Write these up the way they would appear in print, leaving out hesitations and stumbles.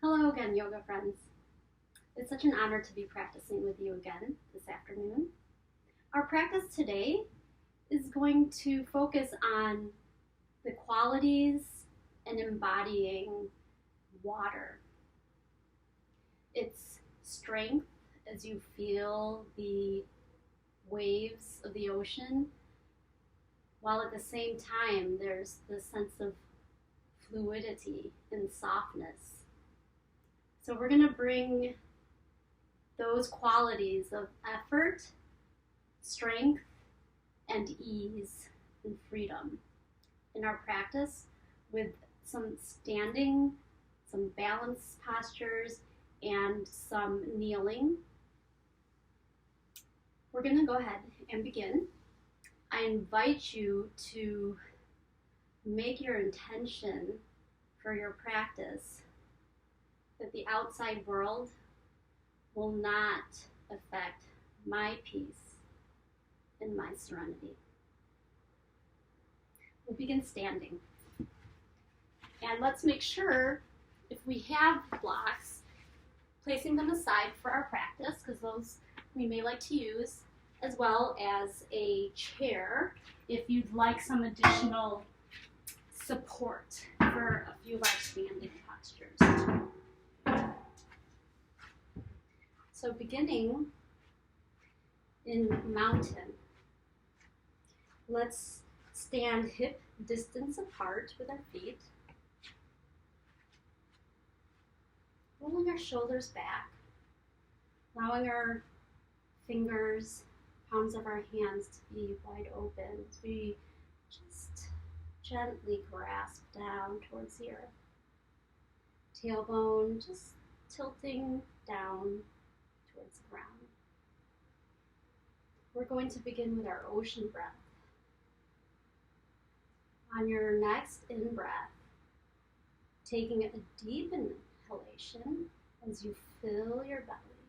Hello again, yoga friends. It's such an honor to be practicing with you again this afternoon. Our practice today is going to focus on the qualities and embodying water. Its strength as you feel the waves of the ocean, while at the same time there's this sense of fluidity and softness. So we're going to bring those qualities of effort, strength, and ease and freedom in our practice with some standing, some balance postures, and some kneeling. We're going to go ahead and begin. I invite you to make your intention for your practice that the outside world will not affect my peace and my serenity. We'll begin standing. And let's make sure, if we have blocks, placing them aside for our practice, because those we may like to use, as well as a chair if you'd like some additional support for a few of our standing postures. So beginning in mountain, let's stand hip distance apart with our feet, rolling our shoulders back, allowing our fingers, palms of our hands to be wide open as we just gently grasp down towards the earth. Tailbone just tilting down towards the ground. We're going to begin with our ocean breath. On your next in-breath, taking a deep inhalation as you fill your belly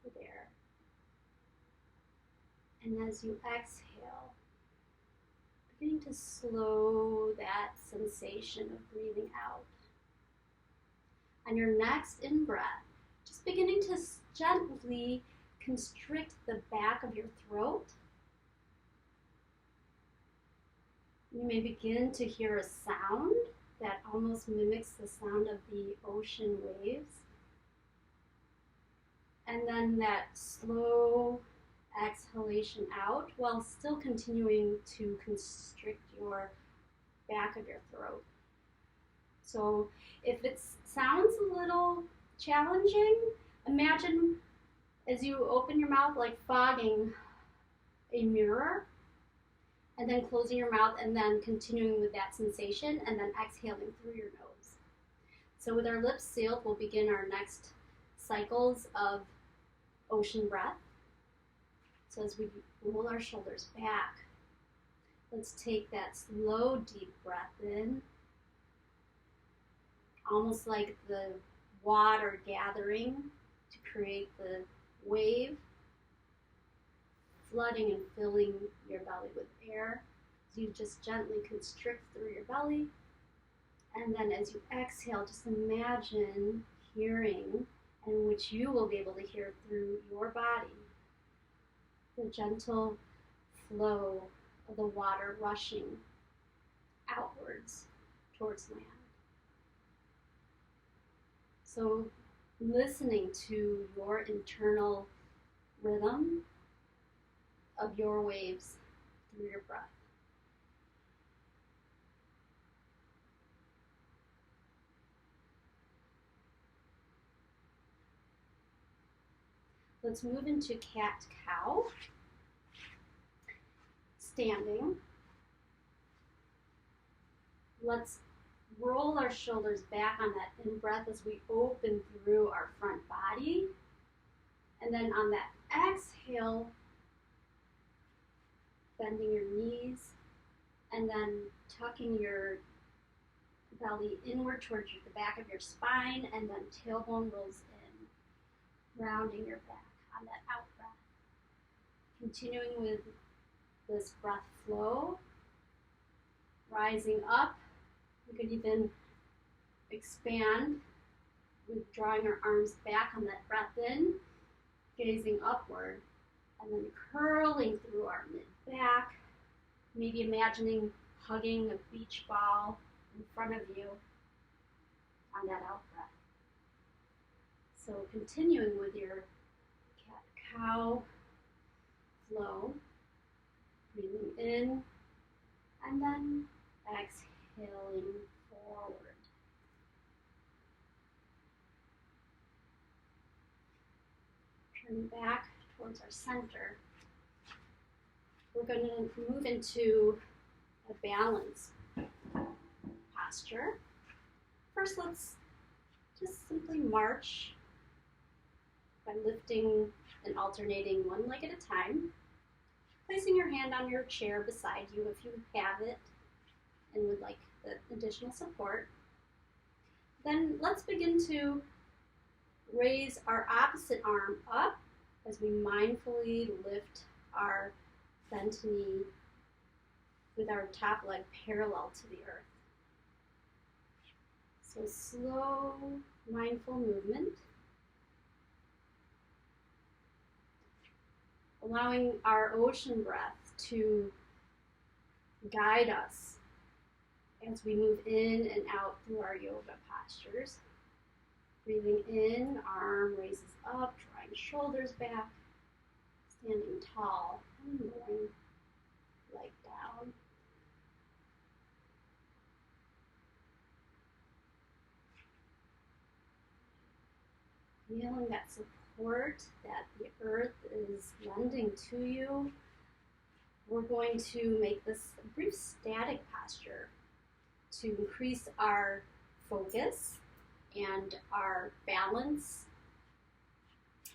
with air. And as you exhale, beginning to slow that sensation of breathing out. On your next in-breath, just beginning to gently constrict the back of your throat. You may begin to hear a sound that almost mimics the sound of the ocean waves. And then that slow exhalation out while still continuing to constrict your back of your throat. So if it sounds a little challenging, imagine as you open your mouth like fogging a mirror, and then closing your mouth and then continuing with that sensation and then exhaling through your nose. So with our lips sealed, we'll begin our next cycles of ocean breath. So as we roll our shoulders back, let's take that slow, deep breath in, almost like the water gathering to create the wave, flooding and filling your belly with air. So you just gently constrict through your belly. And then as you exhale, just imagine hearing, and which you will be able to hear through your body, the gentle flow of the water rushing outwards towards land. So listening to your internal rhythm of your waves through your breath. Let's move into cat-cow. Standing. Let's roll our shoulders back on that in-breath as we open through our front body. And then on that exhale, bending your knees, and then tucking your belly inward towards the back of your spine, and then tailbone rolls in, rounding your back on that out breath. Continuing with this breath flow, rising up. You could even expand with drawing our arms back on that breath in, gazing upward, and then curling through our mid-back, maybe imagining hugging a beach ball in front of you on that out breath. So continuing with your cat-cow flow, breathing in, and then exhaling forward. Turn back towards our center. We're going to move into a balance posture. First, let's just simply march by lifting and alternating one leg at a time, placing your hand on your chair beside you if you have it and would like the additional support. Then let's begin to raise our opposite arm up as we mindfully lift our bent knee with our top leg parallel to the earth. So slow, mindful movement, allowing our ocean breath to guide us as we move in and out through our yoga postures. Breathing in, arm raises up, drawing shoulders back, standing tall, and lowering leg down. Feeling that support that the earth is lending to you, we're going to make this a brief static posture to increase our focus and our balance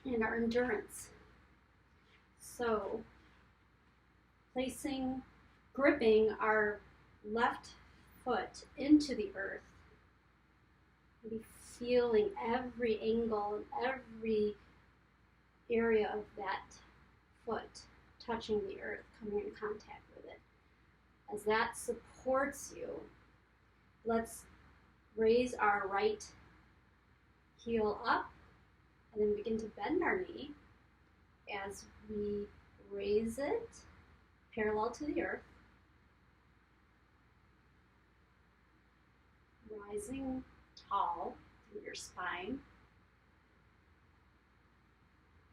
and our endurance. So, gripping our left foot into the earth, maybe feeling every angle and every area of that foot touching the earth, coming in contact with it. As that supports you, let's raise our right heel up and then begin to bend our knee as we raise it parallel to the earth, rising tall through your spine,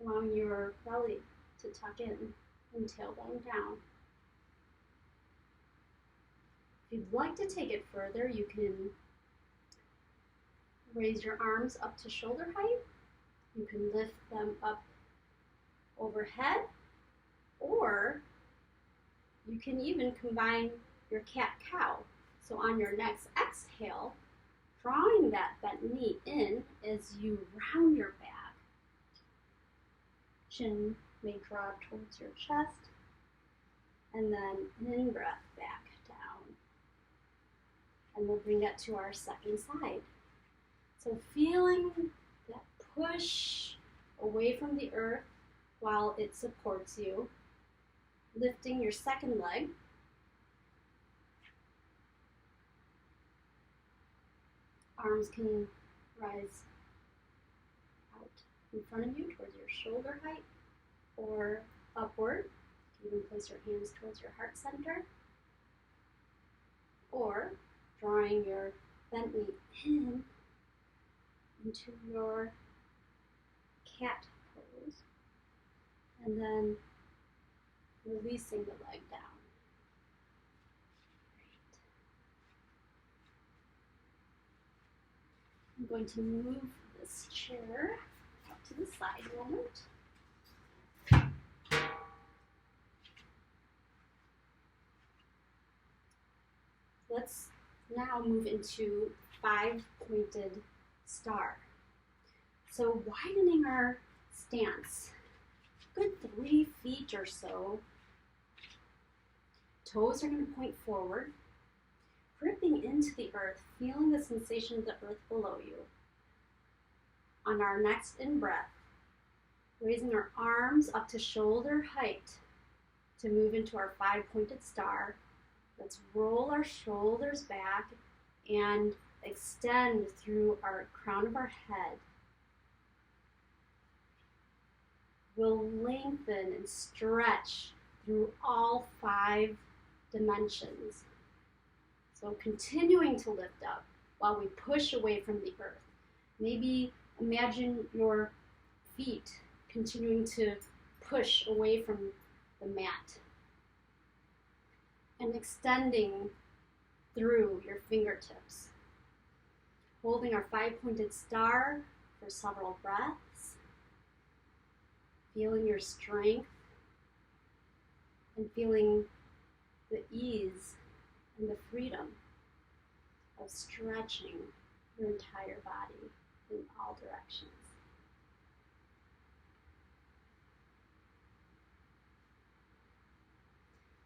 allowing your belly to tuck in and tailbone down. If you'd like to take it further, you can raise your arms up to shoulder height. You can lift them up overhead, or you can even combine your cat-cow. So on your next exhale, drawing that bent knee in as you round your back. Chin may drop towards your chest, and then in-breath back down. And we'll bring that to our second side. So feeling that push away from the earth while it supports you. Lifting your second leg. Arms can rise out in front of you towards your shoulder height or upward. You can even place your hands towards your heart center. Or drawing your bent knee into your cat pose, and then releasing the leg down. I'm going to move this chair up to the side a moment. Let's now move into 5-pointed star. So widening our stance, good 3 feet or so. Toes are going to point forward, gripping into the earth, feeling the sensation of the earth below you. On our next in-breath, raising our arms up to shoulder height to move into our 5-pointed star. Let's roll our shoulders back and extend through our crown of our head. We'll lengthen and stretch through all 5 dimensions. So continuing to lift up while we push away from the earth. Maybe imagine your feet continuing to push away from the mat. And extending through your fingertips. Holding our 5-pointed star for several breaths. Feeling your strength and feeling the ease and the freedom of stretching your entire body in all directions.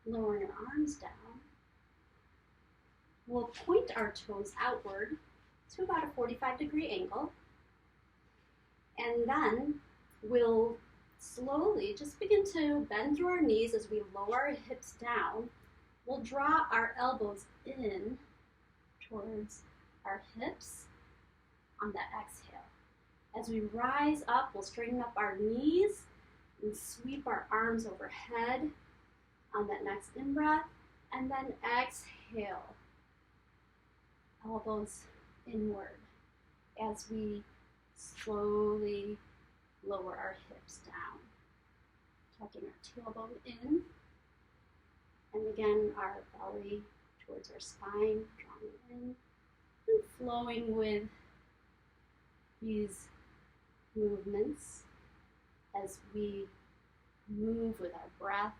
Lowering our arms down, we'll point our toes outward to about a 45-degree angle, and then we'll slowly just begin to bend through our knees as we lower our hips down. We'll draw our elbows in towards our hips on that exhale. As we rise up, we'll straighten up our knees and sweep our arms overhead on that next in-breath, and then exhale, elbows inward as we slowly lower our hips down, tucking our tailbone in, and again our belly towards our spine, drawing in and flowing with these movements as we move with our breath.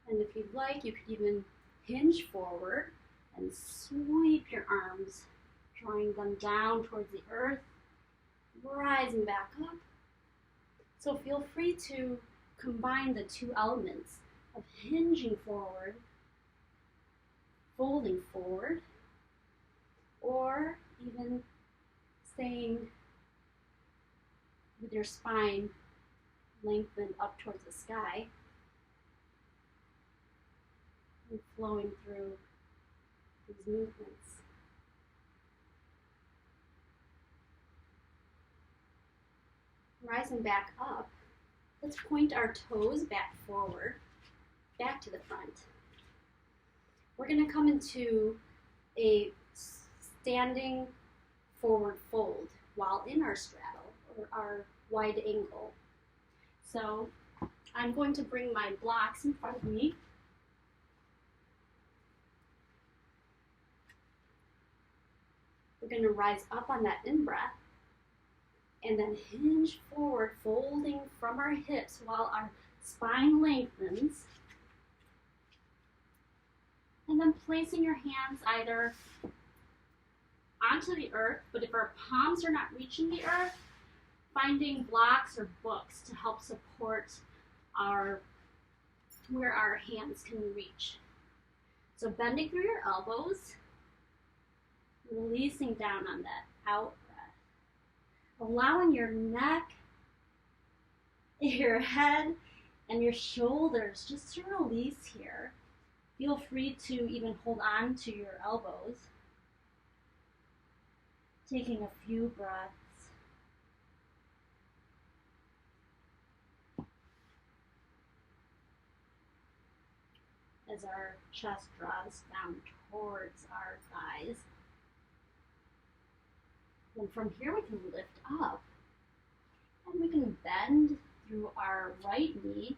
And if you'd like, you could even hinge forward and sweep your arms, drawing them down towards the earth, rising back up. So feel free to combine the 2 elements of hinging forward, folding forward, or even staying with your spine lengthened up towards the sky and flowing through these movements. Rising back up, let's point our toes back forward, back to the front. We're going to come into a standing forward fold while in our straddle, or our wide angle. So I'm going to bring my blocks in front of me. We're going to rise up on that in-breath and then hinge forward, folding from our hips while our spine lengthens. And then placing your hands either onto the earth, but if our palms are not reaching the earth, finding blocks or books to help support where our hands can reach. So bending through your elbows, releasing down on that out breath. Allowing your neck, your head, and your shoulders just to release here. Feel free to even hold on to your elbows. Taking a few breaths. As our chest draws down towards our thighs. And from here we can lift up and we can bend through our right knee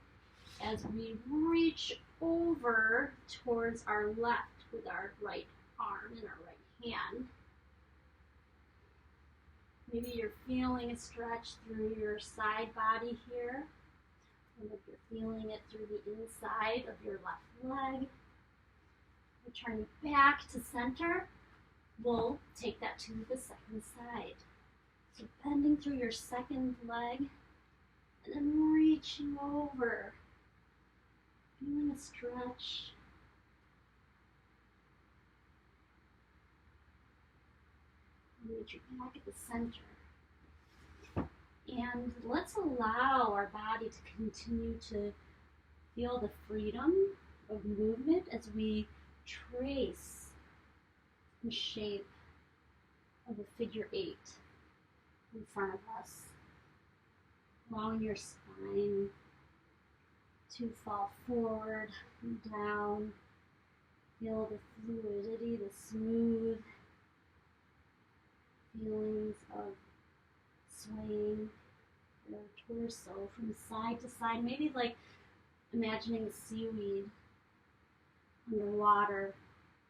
as we reach over towards our left with our right arm and our right hand. Maybe you're feeling a stretch through your side body here. And if you're feeling it through the inside of your left leg, returning back to center, we'll take that to the second side. So bending through your second leg and then reaching over, feeling a stretch. And reach your back at the center. And let's allow our body to continue to feel the freedom of movement as we trace the shape of a figure 8 in front of us, allowing your spine to fall forward and down. Feel the fluidity, the smooth feelings of swaying your torso from side to side, maybe like imagining seaweed underwater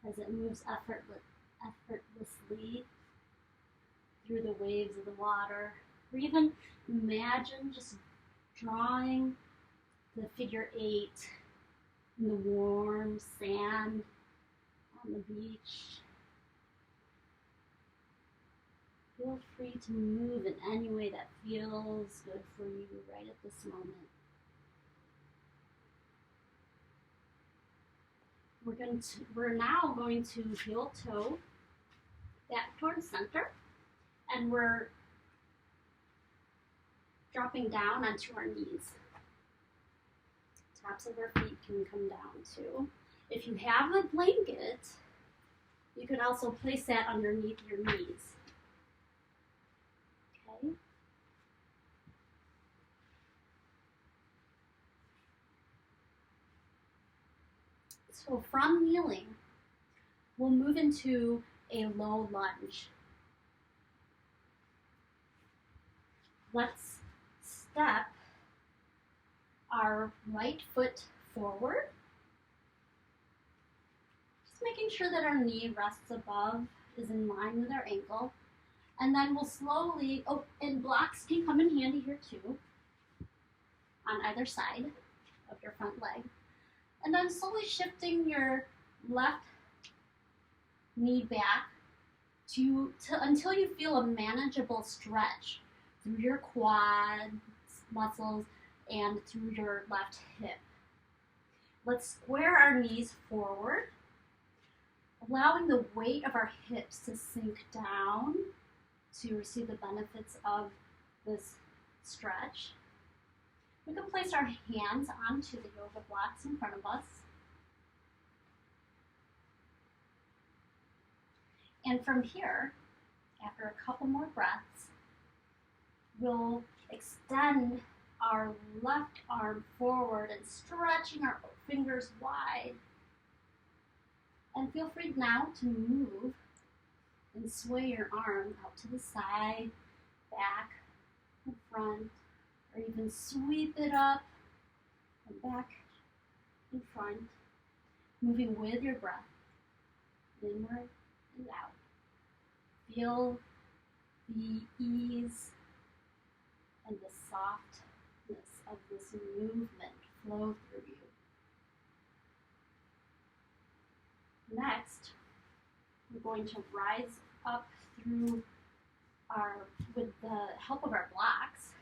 as it moves effortlessly through the waves of the water. Or even imagine just drawing the figure 8 in the warm sand on the beach. Feel free to move in any way that feels good for you right at this moment. We're now going to heel toe back towards center, and we're dropping down onto our knees. Tops of our feet can come down too. If you have a blanket, you could also place that underneath your knees. Okay. So from kneeling, we'll move into a low lunge. Let's step our right foot forward, just making sure that our knee rests above, is in line with our ankle. And then we'll slowly, and blocks can come in handy here too, on either side of your front leg. And then slowly shifting your left knee back until you feel a manageable stretch through your quads, muscles, and through your left hip. Let's square our knees forward, allowing the weight of our hips to sink down to receive the benefits of this stretch. We can place our hands onto the yoga blocks in front of us. And from here, after a couple more breaths, we'll extend our left arm forward and stretching our fingers wide. And feel free now to move and sway your arm out to the side, back, and front, or even sweep it up and back and front, moving with your breath, inward and out. Feel the ease and the softness of this movement flow through you. Next, we're going to rise up through with the help of our blocks.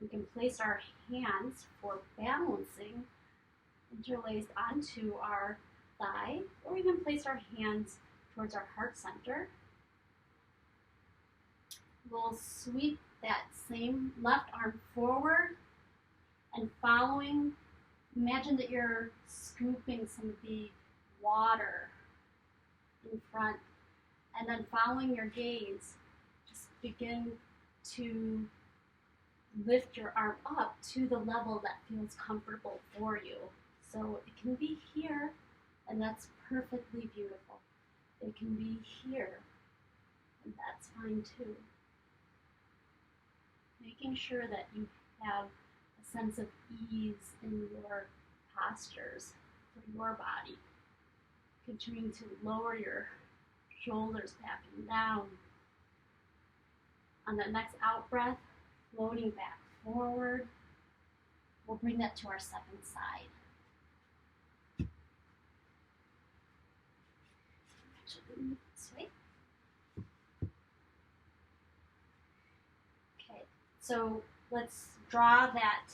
We can place our hands for balancing interlaced onto our thigh, or even place our hands towards our heart center. We'll sweep that same left arm forward and following, imagine that you're scooping some of the water in front, and then following your gaze, just begin to lift your arm up to the level that feels comfortable for you. So it can be here, and that's perfectly beautiful. It can be here, and that's fine too. Making sure that you have a sense of ease in your postures for your body. Continuing to lower your shoulders back and down. On the next out breath, floating back forward. We'll bring that to our second side. This way. Okay, so let's draw that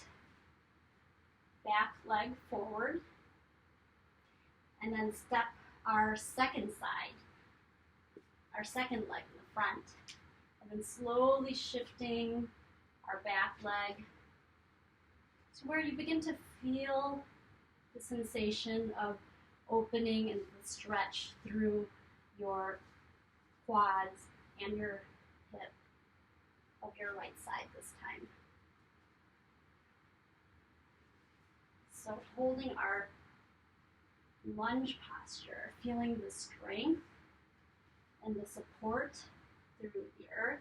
back leg forward and then step our second side, our second leg in the front, and then slowly shifting our back leg to where you begin to feel the sensation of opening and the stretch through your quads and your hip of your right side this time. So holding our lunge posture, feeling the strength and the support through the earth.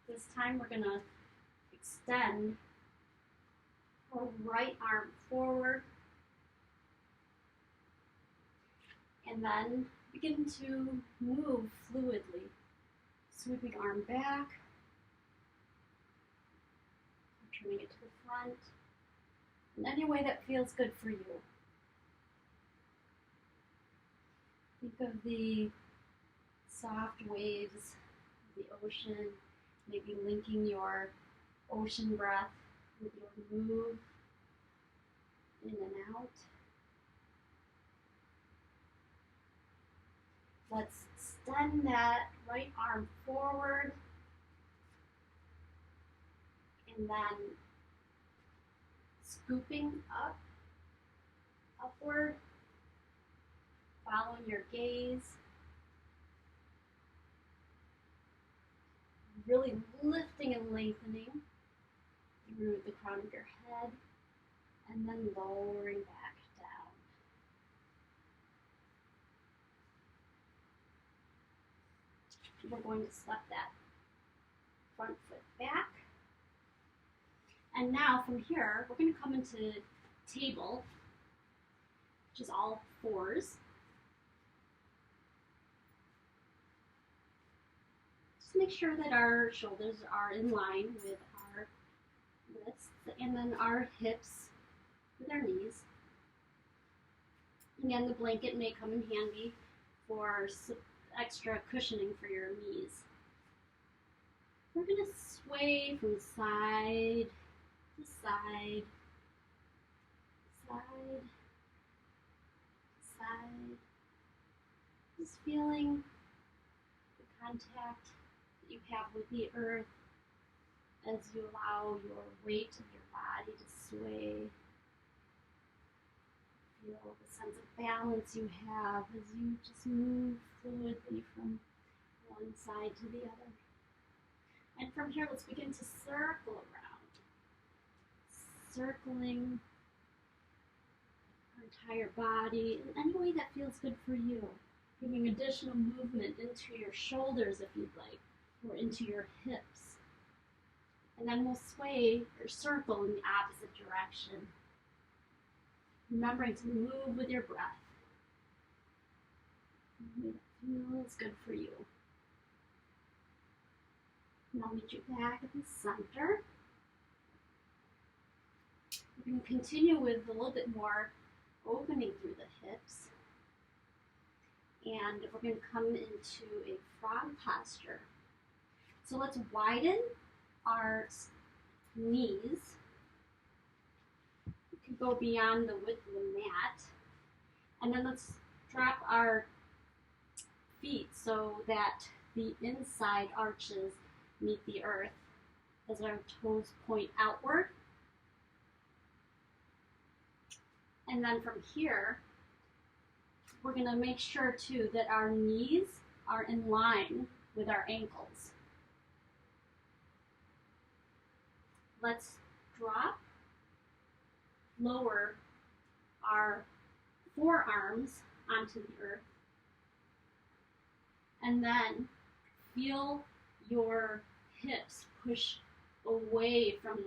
This time we're going to extend our right arm forward and then begin to move fluidly, sweeping arm back, turning it to the front, in any way that feels good for you. Think of the soft waves of the ocean, maybe linking your ocean breath with your move in and out. Let's extend that right arm forward and then scooping up, upward, following your gaze. Really lifting and lengthening through the crown of your head and then lowering back down. We're going to step that front foot back. And now from here, we're going to come into table, which is all fours. Just make sure that our shoulders are in line with our wrists and then our hips with our knees. Again, the blanket may come in handy for extra cushioning for your knees. We're going to sway from side to side, side, side. Just feeling the contact that you have with the earth as you allow your weight of your body to sway. Feel the sense of balance you have as you just move fluidly from one side to the other. And from here, let's begin to circle around, circling our entire body in any way that feels good for you. Giving additional movement into your shoulders if you'd like, or into your hips. And then we'll sway or circle in the opposite direction. Remembering to move with your breath. It feels good for you. And I'll meet you back at the center. We're going to continue with a little bit more opening through the hips. And we're going to come into a frog posture. So let's widen our knees. We can go beyond the width of the mat. And then let's drop our feet so that the inside arches meet the earth as our toes point outward. And then from here, we're going to make sure too that our knees are in line with our ankles. Let's drop, lower our forearms onto the earth, and then feel your hips push away from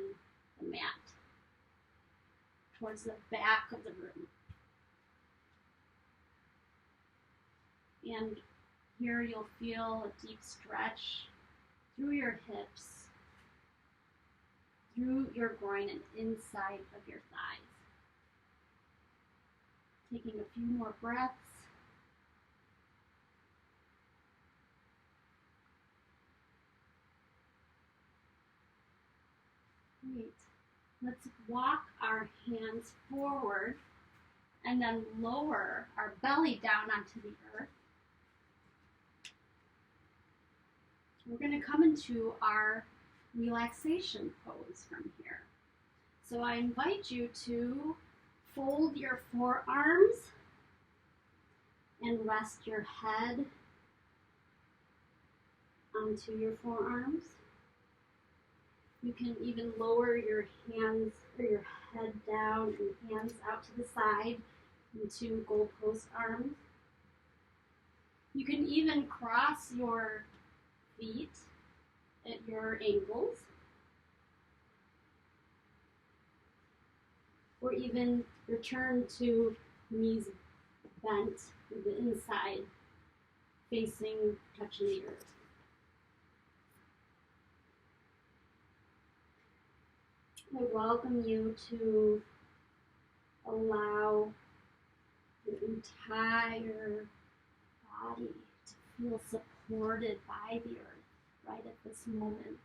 the mat towards the back of the room. And here you'll feel a deep stretch through your hips, through your groin and inside of your thighs. Taking a few more breaths. Great. Let's walk our hands forward and then lower our belly down onto the earth. We're going to come into our relaxation pose from here. So I invite you to fold your forearms and rest your head onto your forearms. You can even lower your hands or your head down and hands out to the side into goalpost arms. You can even cross your feet at your ankles, or even return to knees bent with the inside facing, touching the earth. I welcome you to allow your entire body to feel supported by the earth right at this moment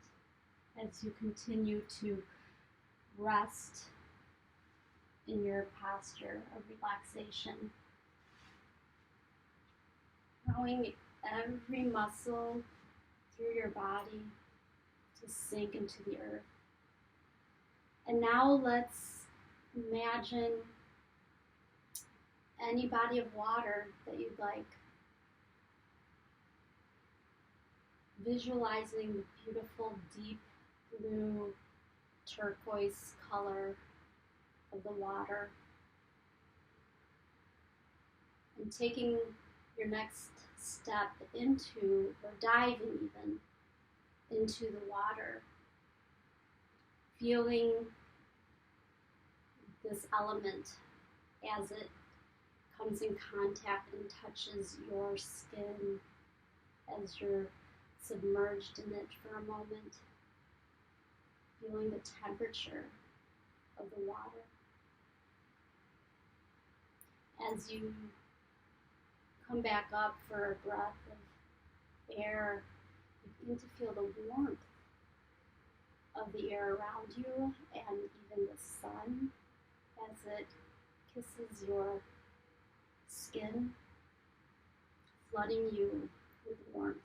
as you continue to rest in your posture of relaxation. Allowing every muscle through your body to sink into the earth. And now let's imagine any body of water that you'd like. Visualizing the beautiful deep blue turquoise color of the water. And taking your next step into, or diving even, into the water. Feeling this element as it comes in contact and touches your skin as you're submerged in it for a moment. Feeling the temperature of the water. As you come back up for a breath of air, you begin to feel the warmth of the air around you and even the sun as it kisses your skin, flooding you with warmth.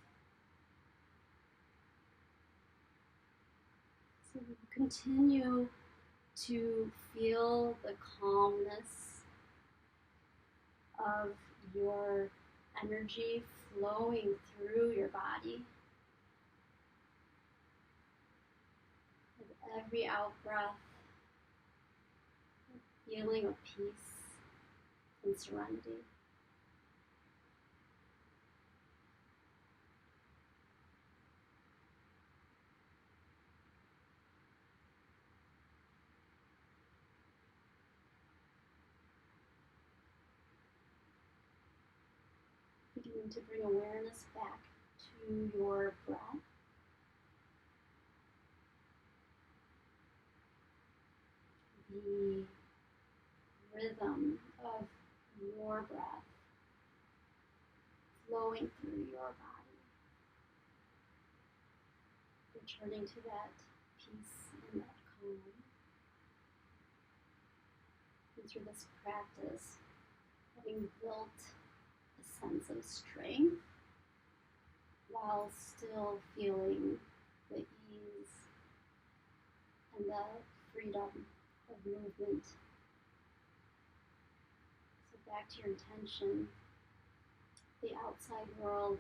So you continue to feel the calmness of your energy flowing through your body. With every out breath, a feeling of peace and serenity. Beginning to bring awareness back to your breath. The rhythm of your breath flowing through your body. Returning to that peace and that calm. And through this practice, having built a sense of strength while still feeling the ease and the freedom of movement. So back to your intention, the outside world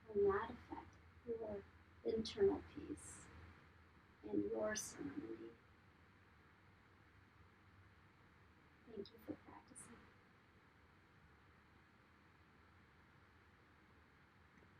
will not affect your internal peace and your serenity. Thank you for